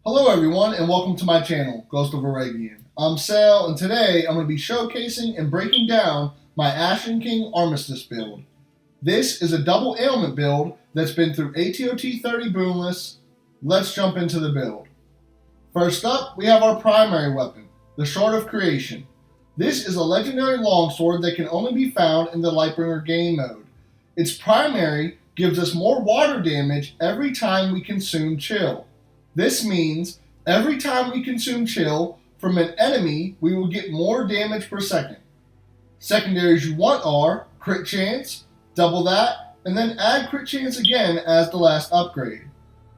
Hello everyone and welcome to my channel, Ghost of Arabian. I'm Sal and today I'm going to be showcasing and breaking down my Ashenking Armistice build. This is a double ailment build that's been through ATOT 30 boomless. Let's jump into the build. First up, we have our primary weapon, the Shard of Creation. This is a legendary longsword that can only be found in the Lightbringer game mode. Its primary gives us more water damage every time we consume chill. This means every time we consume chill from an enemy, we will get more damage per second. Secondaries you want are crit chance, double that, and then add crit chance again as the last upgrade.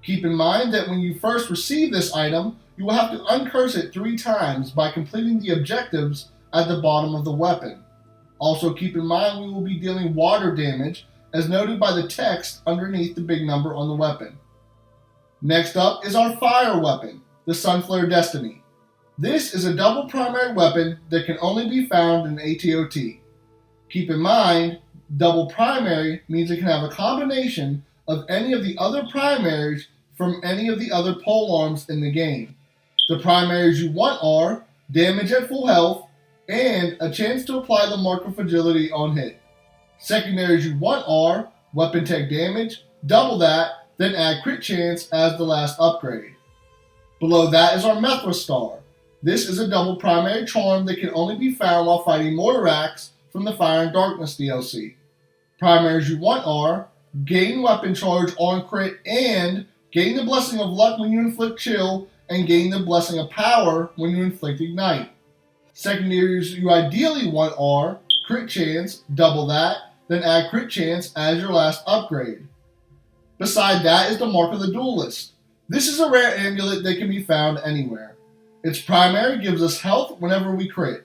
Keep in mind that when you first receive this item, you will have to uncurse it 3 times by completing the objectives at the bottom of the weapon. Also keep in mind we will be dealing water damage as noted by the text underneath the big number on the weapon. Next up is our fire weapon, the Sunflare Destiny. This is a double primary weapon that can only be found in ATOT. Keep in mind, double primary means it can have a combination of any of the other primaries from any of the other polearms in the game. The primaries you want are damage at full health and a chance to apply the mark of fragility on hit. Secondaries you want are weapon tech damage, double that, then add crit chance as the last upgrade. Below that is our Methra Star. This is a double primary charm that can only be found while fighting Moirax from the Fire and Darkness DLC. Primaries you want are gain weapon charge on crit and gain the blessing of luck when you inflict chill and gain the blessing of power when you inflict ignite. Secondaries you ideally want are crit chance, double that, then add crit chance as your last upgrade. Beside that is the Mark of the Duelist. This is a rare amulet that can be found anywhere. Its primary gives us health whenever we crit.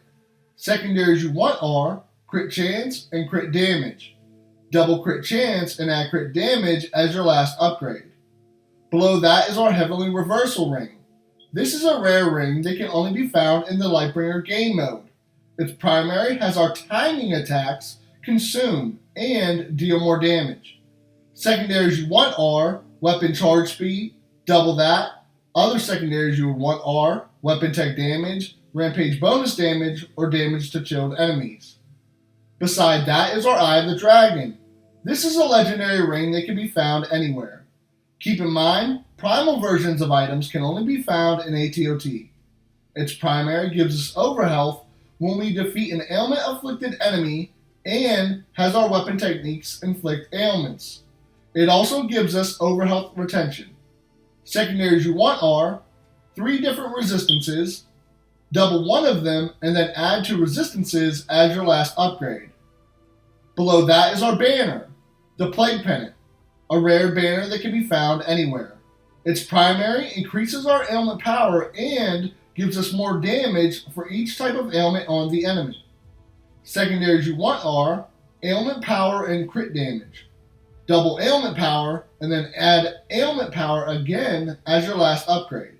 Secondaries you want are crit chance and crit damage. Double crit chance and add crit damage as your last upgrade. Below that is our Heavenly Reversal Ring. This is a rare ring that can only be found in the Lightbringer game mode. Its primary has our timing attacks consume and deal more damage. Secondaries you want are weapon charge speed, double that. Other secondaries you want are weapon tech damage, rampage bonus damage, or damage to chilled enemies. Beside that is our Eye of the Dragon. This is a legendary ring that can be found anywhere. Keep in mind, primal versions of items can only be found in ATOT. Its primary gives us overhealth when we defeat an ailment-afflicted enemy and has our weapon techniques inflict ailments. It also gives us overhealth retention. Secondaries you want are 3 different resistances, double one of them, and then add 2 resistances as your last upgrade. Below that is our banner, the Plague Pennant, a rare banner that can be found anywhere. Its primary increases our ailment power and gives us more damage for each type of ailment on the enemy. Secondaries you want are ailment power and crit damage. Double ailment power, and then add ailment power again as your last upgrade.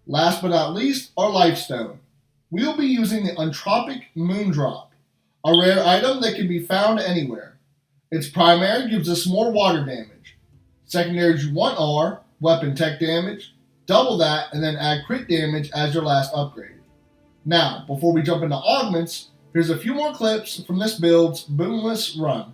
Last but not least, our Lifestone. We will be using the Untropic Moondrop, a rare item that can be found anywhere. Its primary gives us more water damage. Secondaries you want are weapon tech damage, double that, and then add crit damage as your last upgrade. Now, before we jump into augments, here's a few more clips from this build's boomless run.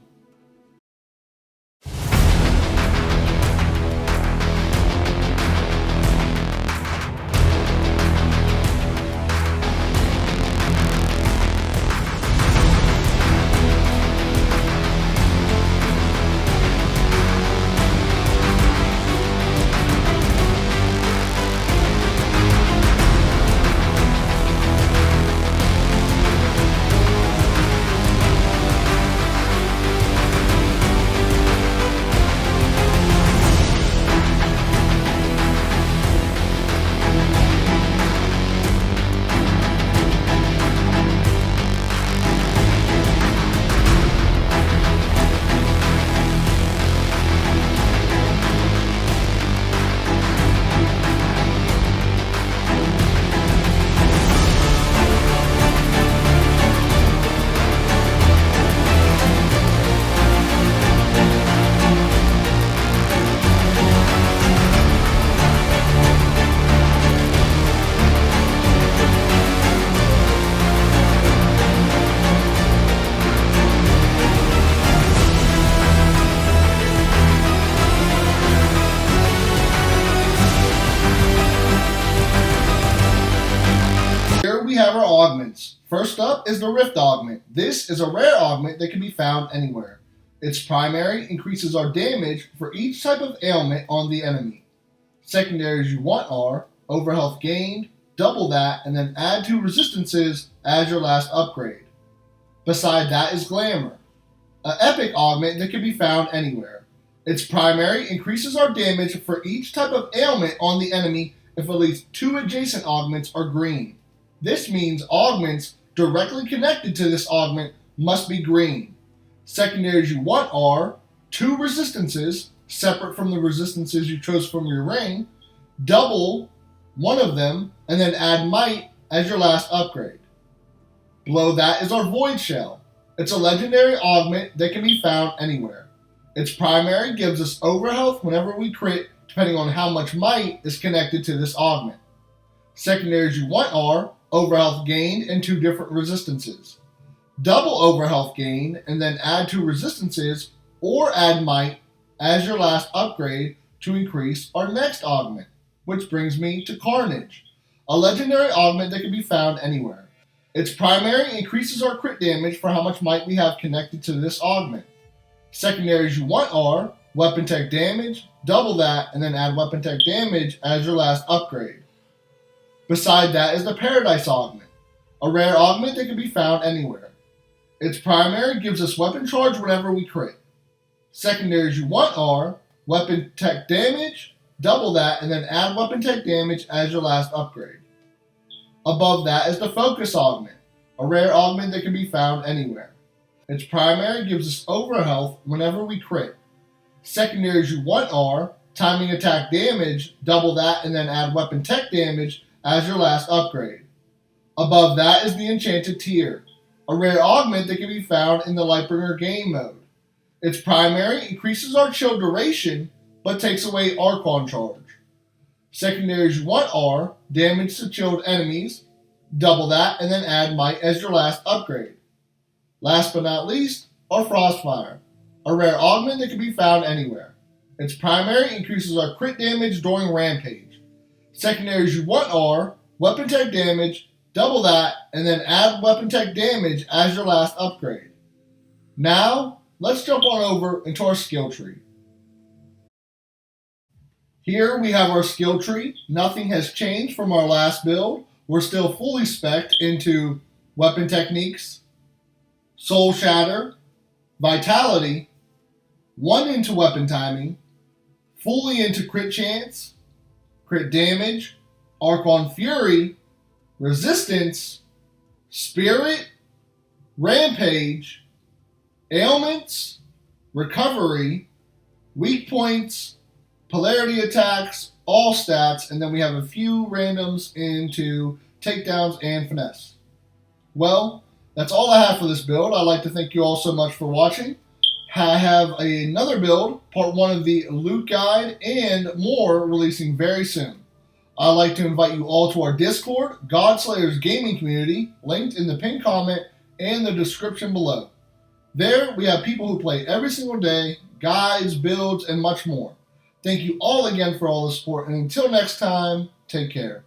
have our augments. First up is the Rift Augment. This is a rare augment that can be found anywhere. Its primary increases our damage for each type of ailment on the enemy. Secondaries you want are Overhealth gained, double that, and then add 2 resistances as your last upgrade. Beside that is Glamour, an epic augment that can be found anywhere. Its primary increases our damage for each type of ailment on the enemy if at least 2 adjacent augments are green. This means augments directly connected to this augment must be green. Secondaries you want are 2 resistances, separate from the resistances you chose from your ring, double one of them, and then add Might as your last upgrade. Below that is our Void Shell. It's a legendary augment that can be found anywhere. Its primary gives us overhealth whenever we crit, depending on how much Might is connected to this augment. Secondaries you want are Overhealth gained and 2 different resistances. Double Overhealth gain and then add 2 resistances or add Might as your last upgrade to increase our next augment, which brings me to Carnage, a legendary augment that can be found anywhere. Its primary increases our crit damage for how much Might we have connected to this augment. Secondaries you want are Weapon Tech damage, double that, and then add Weapon Tech damage as your last upgrade. Beside that is the Paradise Augment, a rare augment that can be found anywhere. Its primary gives us weapon charge whenever we crit. Secondaries you want are Weapon Tech damage, double that, and then add Weapon Tech damage as your last upgrade. Above that is the Focus Augment, a rare augment that can be found anywhere. Its primary gives us overhealth whenever we crit. Secondaries you want are Timing Attack damage, double that, and then add Weapon Tech damage as your last upgrade. Above that is the Enchanted Tear, a rare augment that can be found in the Lightbringer game mode. Its primary increases our chill duration, but takes away Archon charge. Secondaries you want are damage to chilled enemies, double that, and then add Might as your last upgrade. Last but not least, our Frostfire, a rare augment that can be found anywhere. Its primary increases our crit damage during Rampage. Secondaries you want are Weapon Tech damage, double that, and then add Weapon Tech damage as your last upgrade. Now, let's jump on over into our skill tree. Here we have our skill tree. Nothing has changed from our last build. We're still fully spec'd into Weapon Techniques, Soul Shatter, Vitality, 1 into Weapon Timing, fully into Crit Chance, Crit Damage, Archon Fury, Resistance, Spirit, Rampage, Ailments, Recovery, Weak Points, Polarity Attacks, all stats, and then we have a few randoms into Takedowns and Finesse. Well, that's all I have for this build. I'd like to thank you all so much for watching. I have another build, part 1 of the loot guide, and more releasing very soon. I'd like to invite you all to our Discord, GODSLAYERS gaming community, linked in the pinned comment and the description below. There, we have people who play every single day, guides, builds, and much more. Thank you all again for all the support, and until next time, take care.